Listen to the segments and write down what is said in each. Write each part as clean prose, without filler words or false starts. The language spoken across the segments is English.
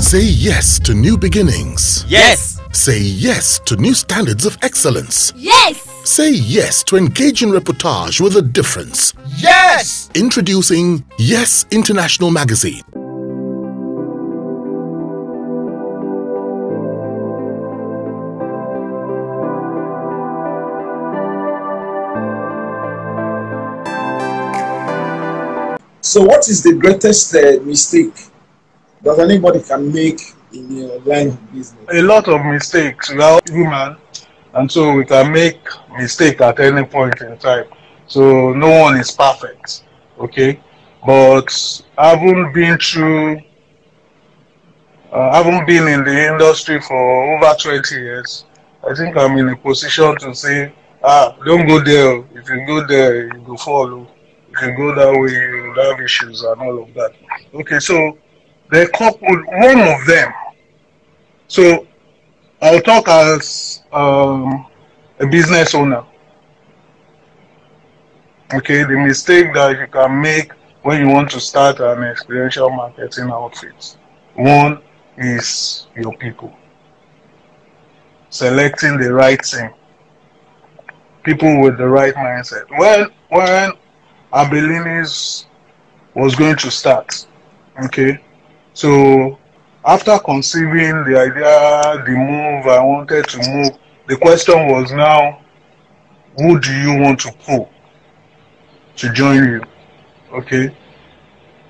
Say yes to new beginnings. Yes. Say yes to new standards of excellence. Yes. Say yes to engaging reportage with a difference. Yes. Introducing Yes International Magazine. So what is the greatest mistake that anybody can make in your line of business? A lot of mistakes. We are human, and so we can make mistake at any point in time. So no one is perfect, okay? But having been in the industry for over 20 years, I think I'm in a position to say, don't go there. If you go there, you go follow. If you go that way, you will have issues and all of that. Okay, so the couple, one of them. So I'll talk as a business owner. Okay, the mistake that you can make when you want to start an experiential marketing outfit. One is your people. Selecting the right team. People with the right mindset. When Abelinis was going to start, okay, so after conceiving the idea, the move I wanted to move, the question was now, who do you want to pull to join you? Okay,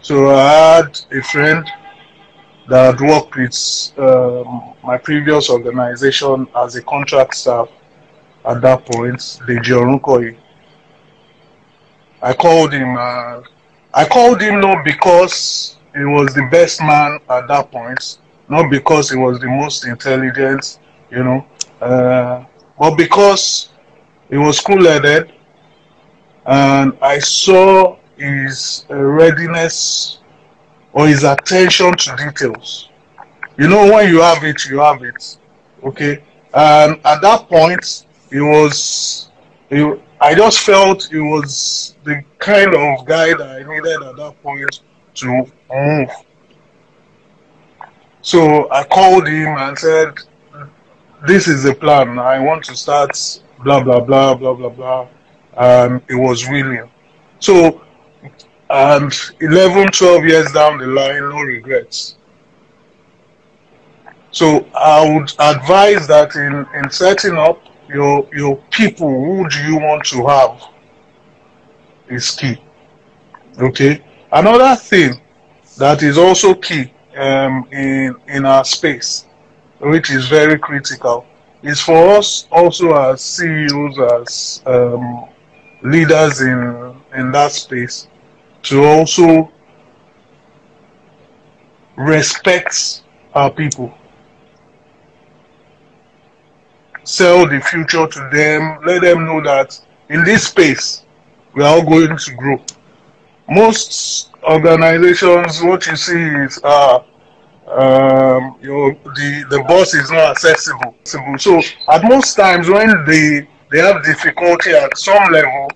so I had a friend that had worked with my previous organization as a contract staff at that point, Deji Orunkoi. I called him not because he was the best man at that point, not because he was the most intelligent, you know, but because he was cool-headed, and I saw his readiness or his attention to details. You know, when you have it, you have it. Okay, and at that point, I just felt he was the kind of guy that I needed at that point to move. So I called him and said, this is the plan. I want to start blah, blah, blah, blah, blah, blah. And it was willing. So, and 11, 12 years down the line, no regrets. So I would advise that in setting up your people, who do you want to have, is key. Okay. Another thing that is also key in our space, which is very critical, is for us also as CEOs, as leaders in that space, to also respect our people. Sell the future to them, let them know that in this space, we are all going to grow. Most organizations, what you see is the boss is not accessible. So at most times when they have difficulty at some level,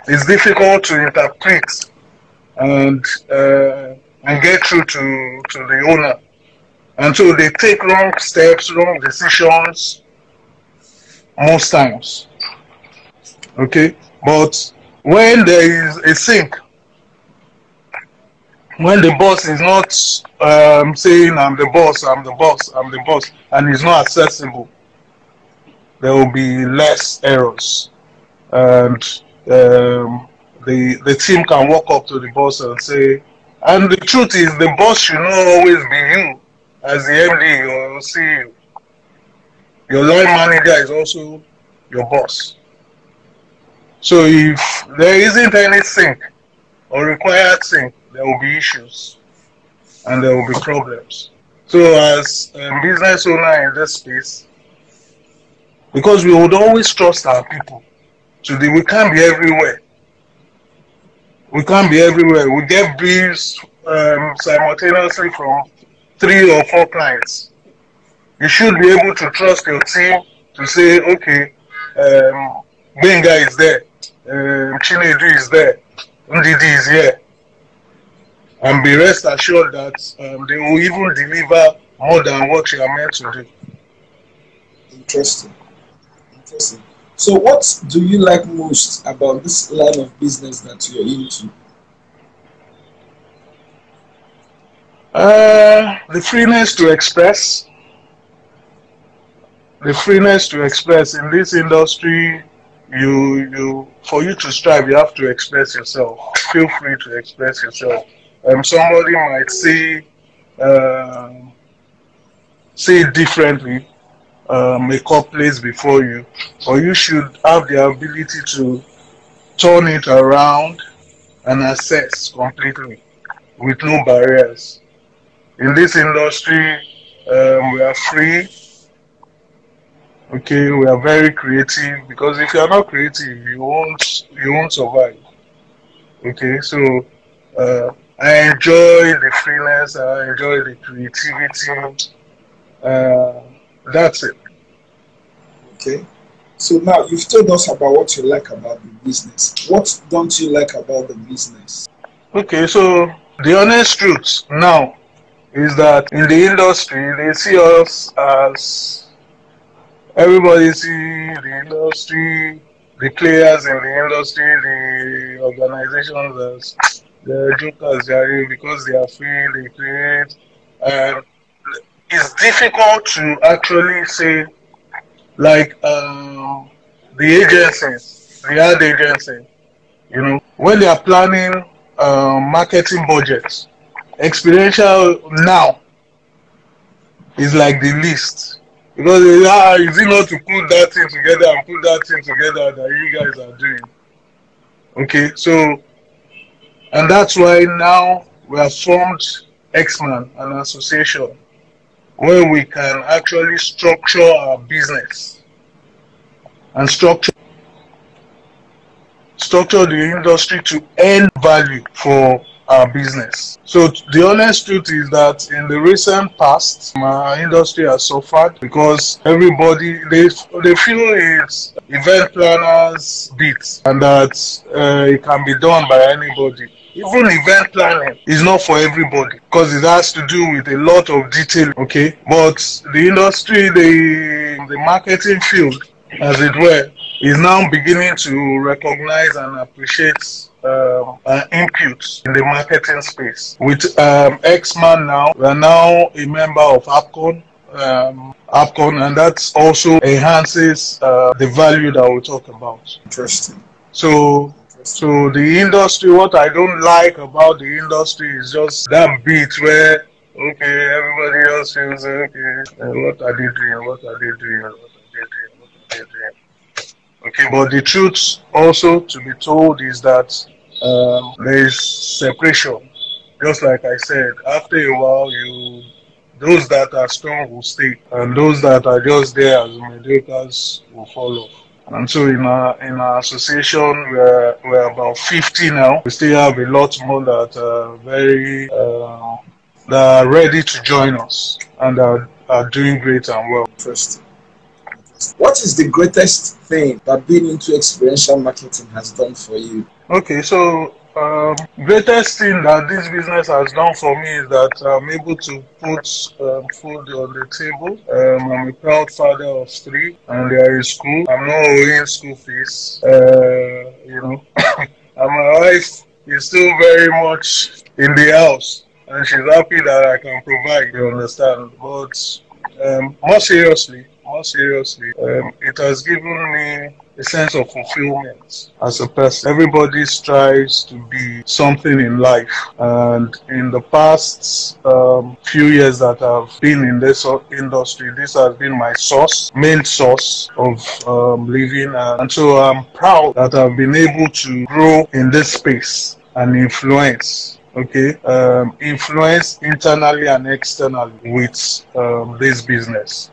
it's difficult to interpret and get through to the owner. And so they take wrong steps, wrong decisions, most times. Okay? But when there is a sync, when the boss is not saying, I'm the boss, I'm the boss, I'm the boss, and is not accessible, there will be less errors. And the team can walk up to the boss and say, and the truth is, the boss should not always be you as the MD or CEO. Your line manager is also your boss. So if there isn't any sync or required sync, there will be issues and there will be problems. So as a business owner in this space, because we would always trust our people, we can't be everywhere. We can't be everywhere. We get briefs simultaneously from 3 or 4 clients. You should be able to trust your team to say, okay, Benga is there, Chinedu is there, Ndidi is here. and be rest assured that they will even deliver more than what you are meant to do. Interesting. Interesting. So, what do you like most about this line of business that you're into? The freeness to express. The freeness to express in this industry. For you to strive, you have to express yourself. Feel free to express yourself. Somebody might say it differently, a cup place before you, or you should have the ability to turn it around and assess completely with no barriers. In this industry, we are free. Okay, we are very creative, because if you are not creative, you won't survive. Okay, so I enjoy the freeness, I enjoy the creativity. That's it. Okay. So now you've told us about what you like about the business. What don't you like about the business? Okay, so the honest truth now is that in the industry, they see us as, everybody see the industry, the players in the industry, the organizations as the jokers, because they are free, they create. And it's difficult to actually say, like the agencies, the ad agency, when they are planning marketing budgets, experiential now is like the least, because is it not to put that thing together and put that thing together that you guys are doing? Okay, so, and that's why now we have formed X-Man, an association where we can actually structure our business and structure the industry to earn value for our business. So the honest truth is that in the recent past, our industry has suffered because everybody, they feel it's event planners beat, and that it can be done by anybody. Even event planning is not for everybody, because it has to do with a lot of detail. Okay, but the industry, the marketing field, as it were, is now beginning to recognize and appreciate input in the marketing space. With X-Man now, we are now a member of APCON, and that also enhances the value that we talk about. Interesting. So the industry, what I don't like about the industry is just that bit where, okay, everybody else feels, okay, what are they doing? What are they doing? What are they doing? What are they doing? Okay, but the truth also to be told is that there is separation. Just like I said, after a while, those that are strong will stay, and those that are just there as mediocres will fall off. And so in our association, we're about 50 now. We still have a lot more that are that are ready to join us and are doing great and well. Interesting. What is the greatest thing that being into experiential marketing has done for you? Okay, so greatest thing that this business has done for me is that I'm able to put food on the table. I'm a proud father of 3, and they are in school. I'm not owing school fees, and my wife is still very much in the house, and she's happy that I can provide. You understand? But more seriously, it has given me a sense of fulfillment as a person. Everybody strives to be something in life, and in the past few years that I've been in this industry, this has been my main source of living, and so I'm proud that I've been able to grow in this space and influence. Okay, influence internally and externally with this business.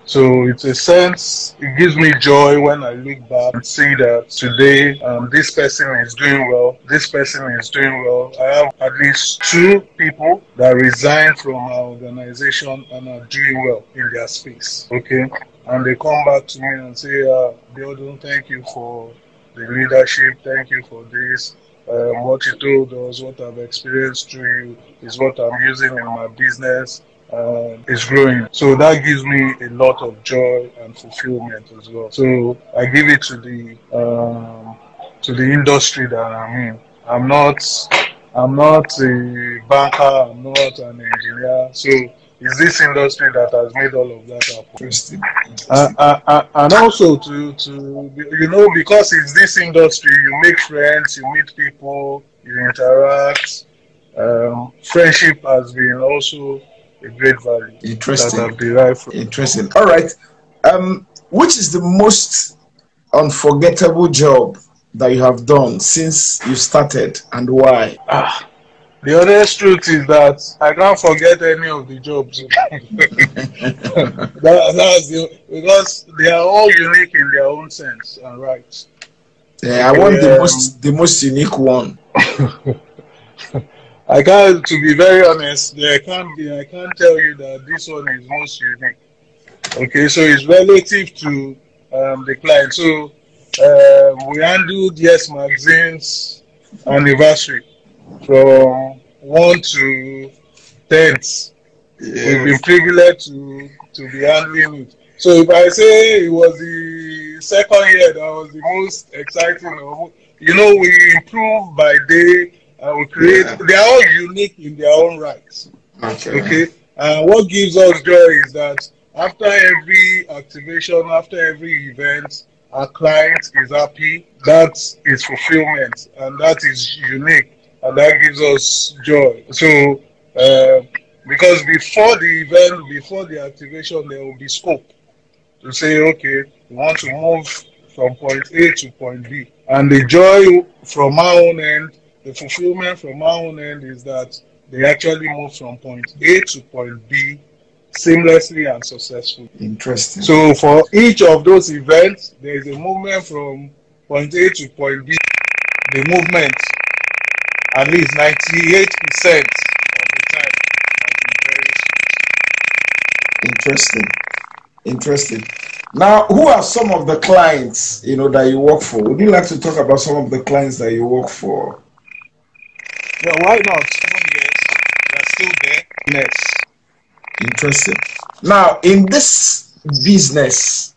So it's a sense, it gives me joy when I look back and see that today this person is doing well, this person is doing well. I have at least 2 people that resigned from our organization and are doing well in their space. Okay, and they come back to me and say, Abiodun, thank you for the leadership, thank you for this. what you told us, what I've experienced through you, is what I'm using in my business. It's growing. So that gives me a lot of joy and fulfillment as well. So I give it to the industry that I'm in. I'm not a banker, I'm not an engineer. So it's this industry that has made all of that happen. Interesting. Interesting. And also because it's this industry, you make friends, you meet people, you interact. Friendship has been also a great value that Interesting. I've derived from. Interesting. All right. Which is the most unforgettable job that you have done since you started, and why? The honest truth is that I can't forget any of the jobs. Because they are all unique in their own sense and rights. Yeah, I want the most unique one. I can't, to be very honest, I can't tell you that this one is most unique. Okay, so it's relative to the client. So we handled Yes Magazine's anniversary from 1 to 10th. Yes. We've been privileged to be handling it. So if I say it was the second year that was the most exciting, we improve by day and we create. Yeah. They are all unique in their own rights. Okay. What gives us joy is that after every activation, after every event, our client is happy. That is fulfillment, and that is unique, and that gives us joy. So, because before the event, before the activation, there will be scope to say, okay, we want to move from point A to point B. And the joy from our own end, the fulfillment from our own end is that they actually move from point A to point B seamlessly and successfully. Interesting. So for each of those events, there is a movement from point A to point B. The movement, at least 98% of the time, has been very smooth. Interesting. Interesting. Now, who are some of the clients that you work for? Would you like to talk about some of the clients that you work for? Yeah, why not? 7 years, they are still there. Yes. Interesting. Now, in this business,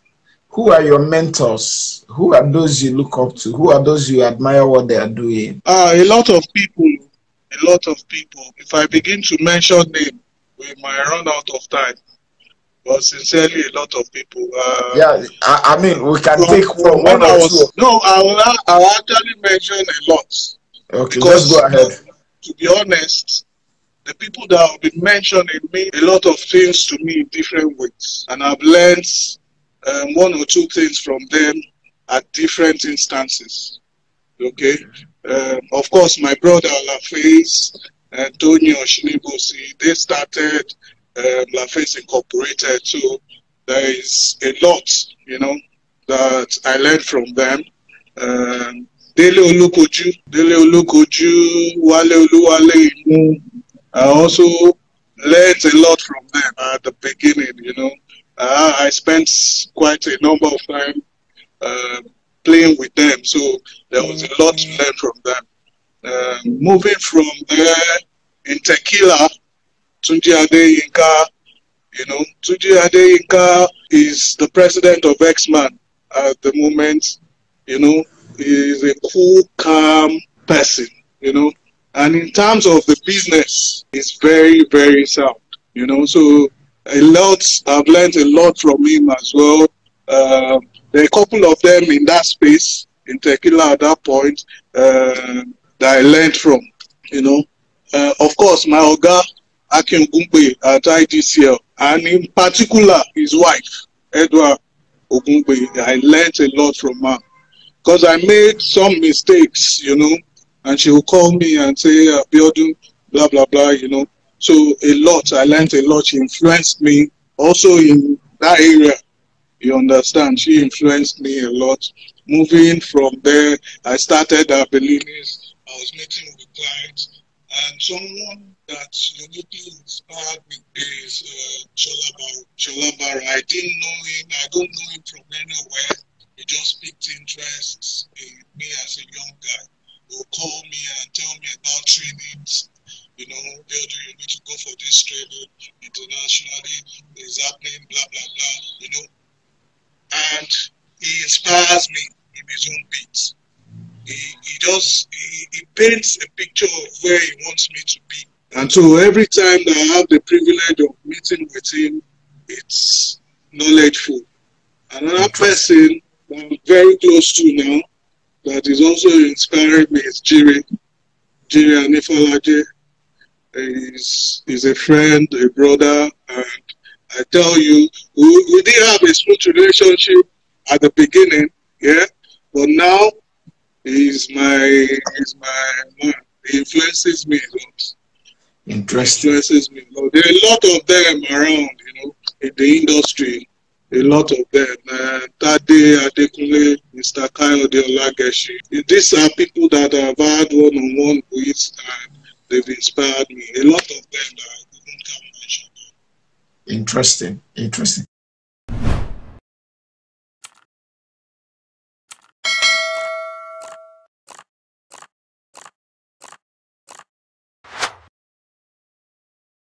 who are your mentors? Who are those you look up to? Who are those you admire what they are doing? A lot of people. A lot of people. If I begin to mention them, we might run out of time. But sincerely, a lot of people. Yeah, I mean, we can take from one or two. No, I'll actually mention a lot. Okay, because, just go ahead. To be honest, the people that have been mentioning mean a lot of things to me in different ways. And I've learned one or two things from them at different instances. Okay? Of course, my brother LaFace, Abiodun Oshinibosi, they started LaFace Incorporated. So there is a lot, that I learned from them. Dele Olukoju, Wale Oluwale, I also learned a lot from them at the beginning, I spent quite a number of time playing with them, so there was a lot to learn from them. Moving from there in Tequila, Tunji Adeyinka, Tunji Adeyinka is the president of X-Man at the moment. He is a cool, calm person, and in terms of the business, it's very, very sound, so I've learned a lot from him as well. There are a couple of them in that space, in Tequila at that point, that I learned from, Of course, my Oga, Akin Ogungbe at IDCL, and in particular, his wife, Edward Ogungbe, I learned a lot from her. Because I made some mistakes, and she will call me and say, Abiodun, blah, blah, blah, So a lot, I learned a lot. She influenced me also in that area. You understand? She influenced me a lot. Moving from there, I started Abilinis. I was meeting with clients. And someone that uniquely inspired me is Chola. I didn't know him. I don't know him from anywhere. He just picked interest in me as a young guy. will call me and tell me about trainings. You know, Abiodun, you need to go for this training internationally. It's happening, blah blah blah. You know, and he inspires me in his own beats. He paints a picture of where he wants me to be. And so every time that I have the privilege of meeting with him, it's knowledgeful. Another person that I'm very close to now that is also inspiring me is Jiri Anifalaje. He's a friend, a brother, and I tell you, we did have a smooth relationship at the beginning, yeah, but now he's my man. He influences me a lot. Interesting. Influences me a lot. There are a lot of them around, you know, in the industry. A lot of them. Tade Adekunle, Mr. Kayode Olageshi. These are people that I've had one-on-one with, and they've inspired me. A lot of them that I couldn't mention. Interesting. Interesting.